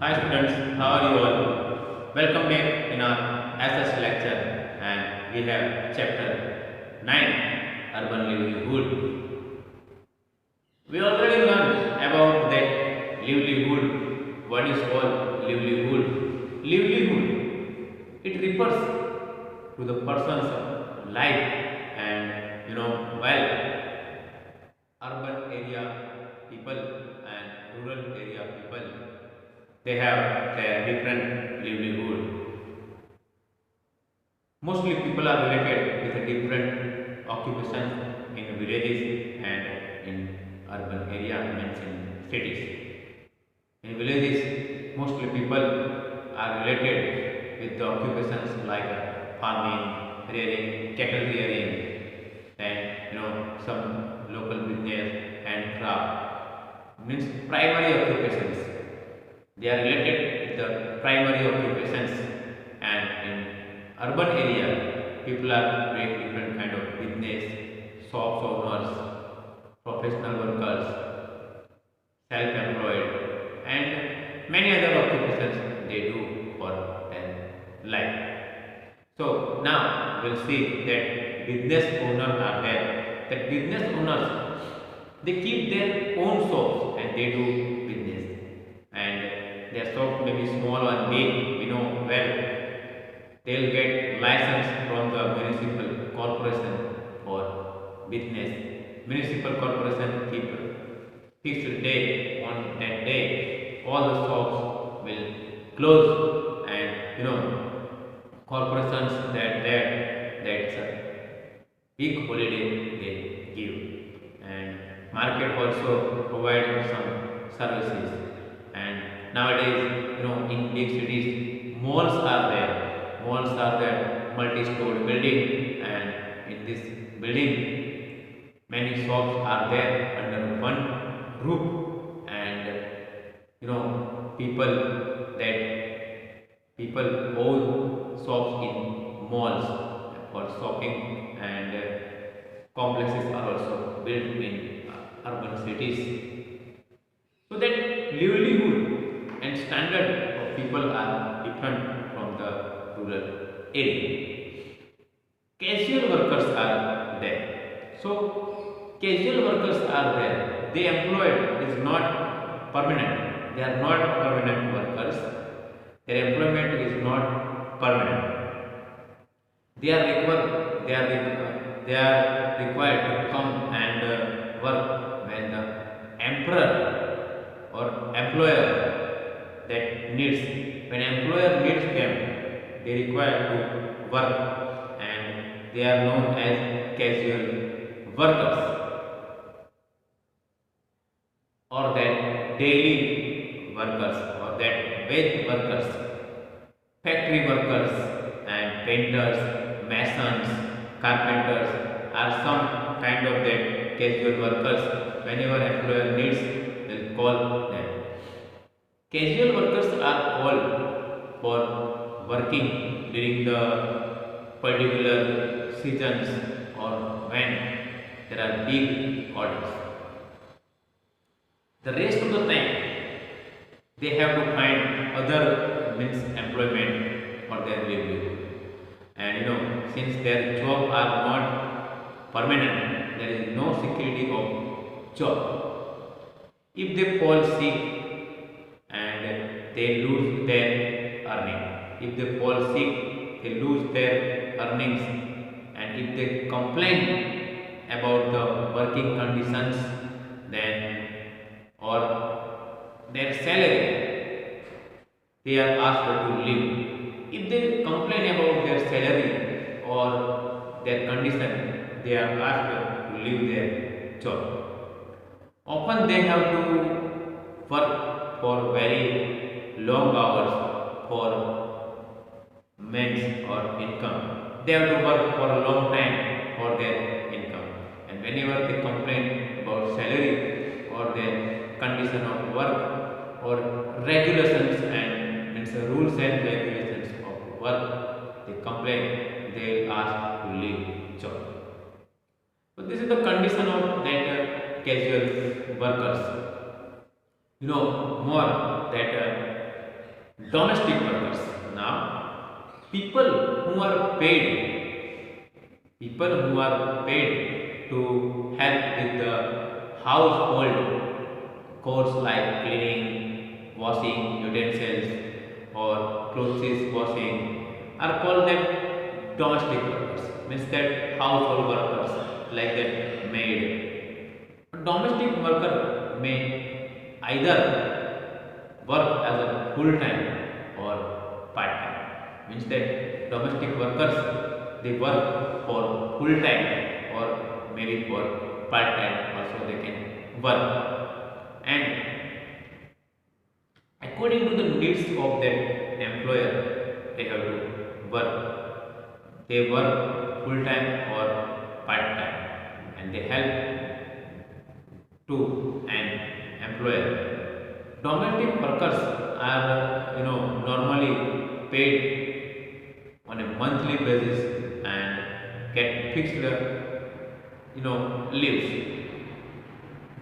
Hi students, how are you all? Welcome back in our SS lecture and we have chapter 9 Urban Livelihood. We already learned about that livelihood. What is called livelihood? Livelihood, it refers to the person's life and while urban area people and rural area people, they have their different livelihood. Mostly people are related with a different occupation in villages and in urban area means in cities. In villages, mostly people are related with the occupations like farming, rearing, cattle rearing, then some local business and craft means primary occupations. They are related with the primary occupations, and in urban area people are doing different kind of business, shops owners, professional workers, self-employed, and many other occupations they do for their life. So now we'll see that business owners are there. That business owners, they keep their own shops and they do business, and their shop may be small or big. We know well they'll get license from the municipal corporation for business. Municipal corporation keep fixed day. On that day all the shops will close, and corporations that's a big holiday they give, and market also provide some services. And nowadays in big cities malls are there. Malls are there, multi-story building, and in this building many shops are there under one roof. And people that people own shops in malls for shopping, and complexes are also built in urban cities, so that livelihood and standard of people are different from the rural area. Casual workers are there. So casual workers are there. They employed is not permanent. They are not permanent workers. Their employment is not permanent. They are required to come and work when the emperor or employer that needs. When employer needs them, they require to work, and they are known as casual workers, or that daily workers, or that wage workers, factory workers, and painters, masons, carpenters are some kind of that casual workers. Whenever employer needs, they'll call them. Casual workers are called for working during the particular seasons or when there are big orders. The rest of the time they have to find other means employment for their livelihood. And since their job are not permanent, there is no security of job. If they fall sick and they lose their earning, if they fall sick they lose their earnings, and if they complain about the working conditions, then or their salary, they are asked to leave. If they complain about their salary or their condition, they are asked to leave their job. Often they have to work for very long hours for means or income. They have to work for a long time for their income. And whenever they complain about salary or their condition of work or regulations and means rules and regulations of work, they complain, they ask to leave job. So this is the condition of that casual workers. More that Domestic workers. Now, people who are paid to help with the household chores like cleaning, washing utensils, or clothes washing are called them domestic workers. Means that household workers like that maid. A domestic worker may either work as a full time or part time. Means that domestic workers they work for full time or maybe for part time also they can work. And according to the needs of that employer, they have to work. They work full time or part time, and they help to an employer. Domestic workers are normally paid on a monthly basis and get fixed leaves.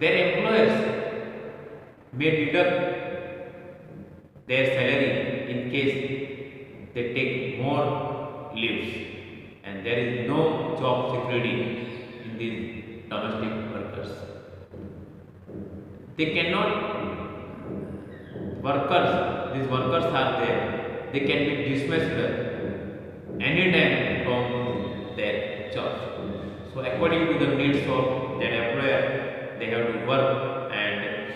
Their employers may deduct their salary in case they take more leaves, and there is no job security in these domestic workers. They cannot workers these workers are there, they can be dismissed anytime from their jobs. So according to the needs of their employer, they have to work, and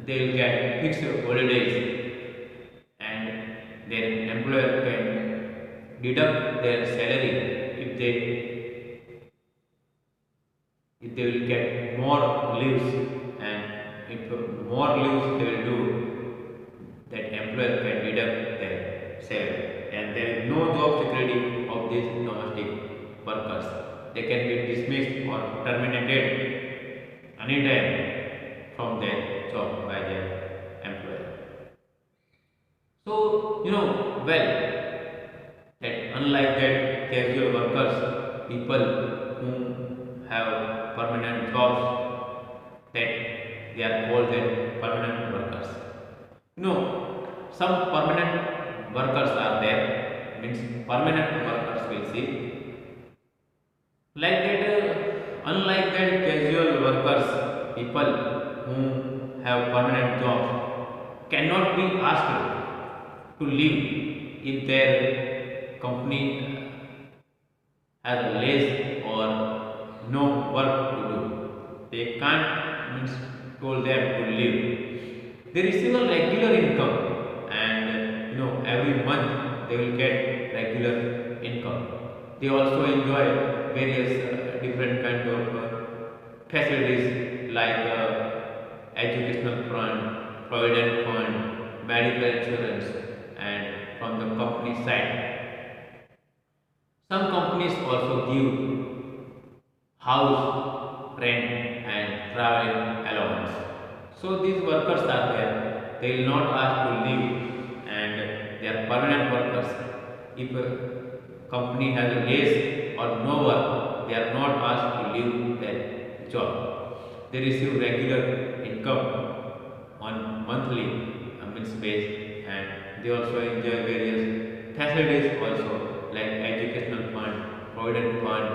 they will get fixed holidays, and their employer can deduct their salary if they will get more leaves, and if more leaves they will do, that employer can deduct their salary. And there is no job security of these domestic workers. They can be dismissed or terminated anytime from their job by their employer. So well, that unlike that casual workers, people who have permanent jobs, that they are called as permanent workers. Some permanent workers are there, means permanent workers will see like that. Unlike that casual workers, people who have permanent jobs cannot be asked to leave if their company has less or no work to do. They can't means told them to leave. They receive a regular income, and every month they will get regular income. They also enjoy various different kind of facilities like educational fund, provident fund, medical insurance, and from the company side. Some companies also give house rent and travel allowance. So these workers are there. They will not ask to leave, and they are permanent workers. If a company has less or no work, they are not asked to leave their job. They receive regular income on monthly means base, and they also enjoy various facilities also like educational fund, provident fund,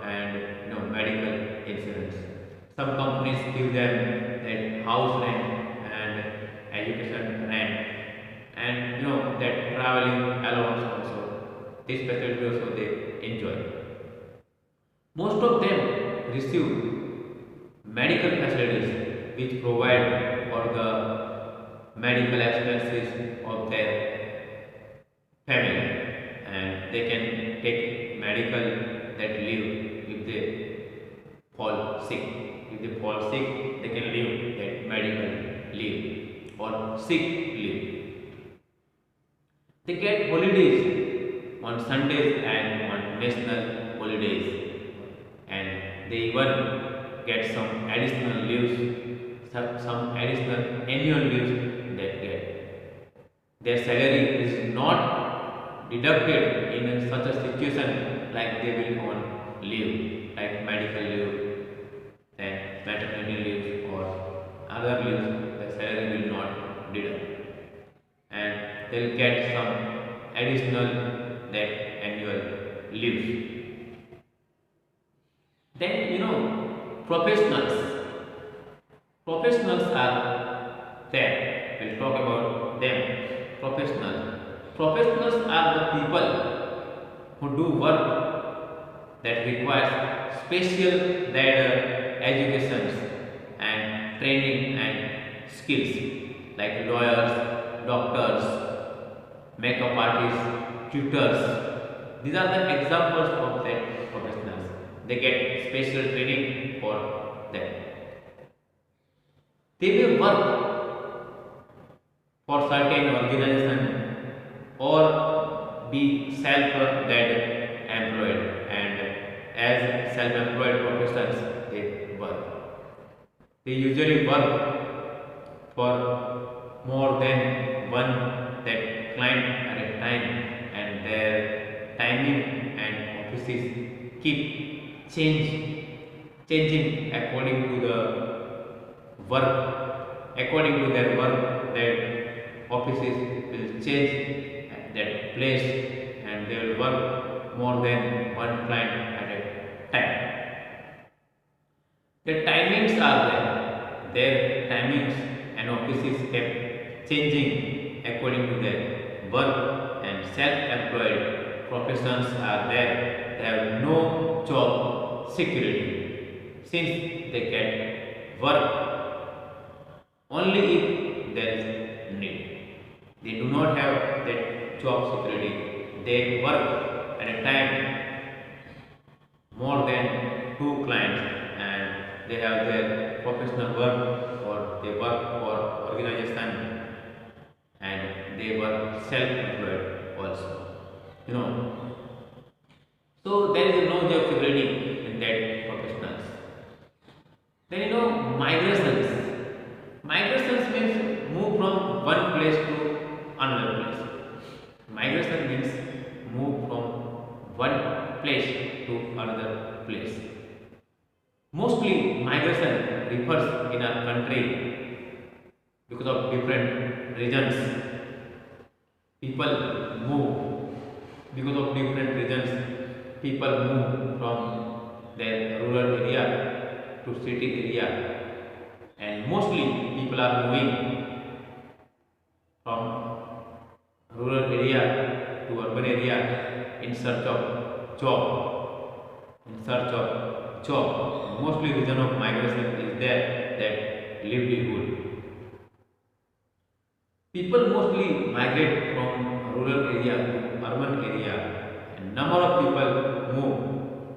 and medical insurance. Some companies give them that house rent and education rent, and that traveling allowance also. This facility also they enjoy. Most of them receive medical facilities which provide for the medical expenses of their family, and they can take medical that leave if they fall sick. If they fall sick, they can leave that medical leave or sick leave. They get holidays on Sundays and on national holidays, and they even get some additional leaves, some additional annual leaves they get. Their salary is not deducted in such a situation like they will on leave, like medical leave and maternity leave or other leaves. The salary will not deduct, and they'll get some additional that annual leaves. Then professionals. Professionals are there. We'll talk about them. Professionals. Professionals are the people who do work that requires special educations and training and skills, like lawyers, doctors, makeup artists, tutors. These are the examples of that professionals. They get special training for them. They may work for certain organization or be self-employed, and as self-employed professionals they work. They usually work for more than one that client at a time, and their timing and offices keep changing according to the work, according to their work. That offices will change that place, and they will work more than one client at a time. The timings are there. Their timings and offices kept changing according to their work, and self-employed professions are there. They have no job security, since they get work only if there is need. They do not have that job security. They work at a time more than two clients, and they have their professional work, or they work for organization, and they work self-employed also. You know, so there is no job security in that professionals. Then migrations. Migrations means move from one place to another place. Migration means move from one place to another place. Mostly migration refers in our country because of different reasons. People move because of different reasons. People move from their rural area to city area, and mostly people are moving from rural area to urban area in search of job. Mostly reason of migration is there, that livelihood. People mostly migrate from rural area to urban area, and number of people move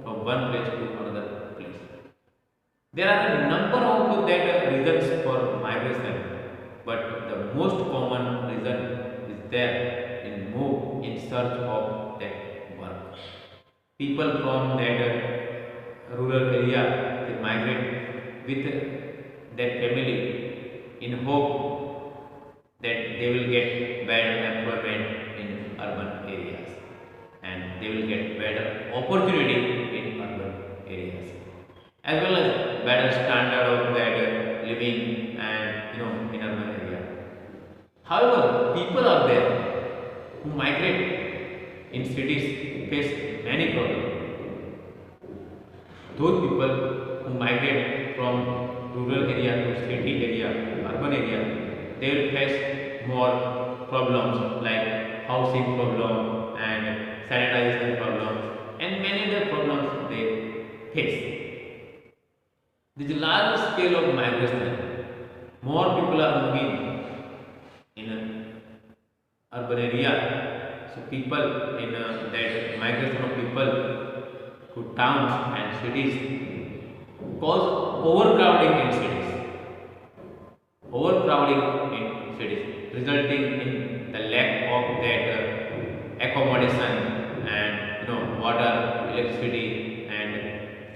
from one place to another place. There are a number of that reasons for migration, but the most common reason is there in move in search of that work. People from that rural area, they migrate with their family in hope that they will get better employment in urban areas, and they will get better opportunity in urban areas, as well as better standard of that living and in urban area. However, people are there who migrate in cities face many problems. Those people who migrate from rural area to city area, urban area, they will face more problems like housing problem and sanitization problems, and many other problems they face. This is large scale of migration. More people are moving in an urban area. So people in that migration of people to towns and cities cause overcrowding in cities. Overcrowding in cities, resulting in the lack of that accommodation and water, electricity, and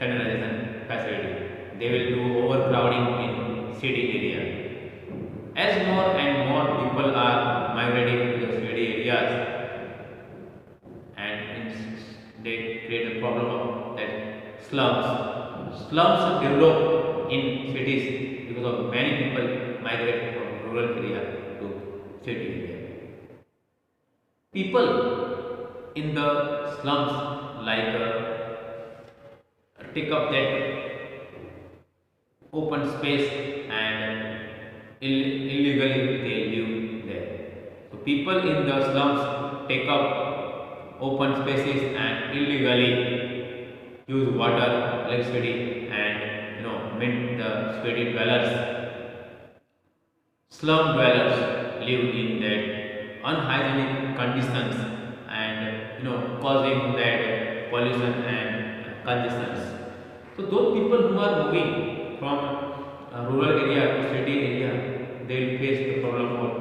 sanitization facility. They will do overcrowding in city area. As more and more people are migrating to the city areas, and they create a problem of that slums. Slums develop in cities because of many people migrate from rural area to city area. People in the slums like take up that open space and illegally they live there. So people in the slums take up open spaces and illegally use water, electricity, and mint the city dwellers. Slum dwellers live in that unhygienic conditions and causing that pollution and congestions. So those people who are moving from rural area to city area, they will face the problem of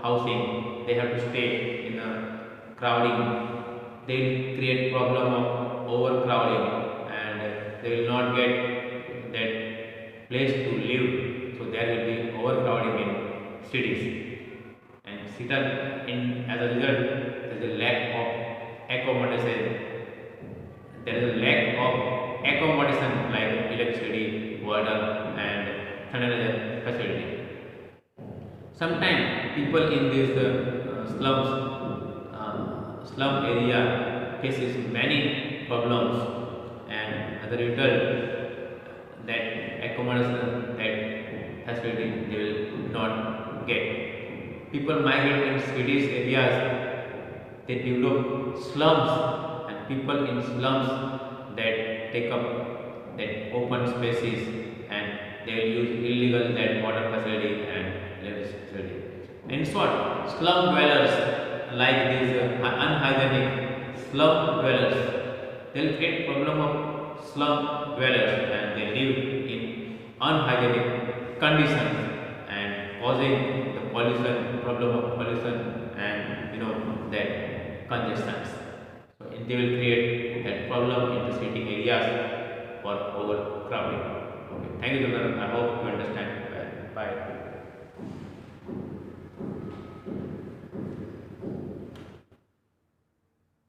housing. They have to stay in a crowding. They will create problem of overcrowding, and they will not get that place to live. So there will be overcrowding in cities, and as a result, there is a lack of accommodation. There is a lack of accommodation like electricity, water, and sanitary facility. Sometimes people in these slum area faces many problems, and as a result, that accommodation, that facility, they will not get. People migrate in cities areas, they develop slums, and people in slums that take up that open spaces, and they will use illegal that water facility and electricity facility. In short, slum dwellers like these unhygienic slum dwellers, they will create problem of slum dwellers, and they live in unhygienic conditions and causing the pollution, problem of pollution, and that congestions. So they will create that problem in the city areas for overcrowding. Okay, thank you, Jonathan. I hope you understand. Bye.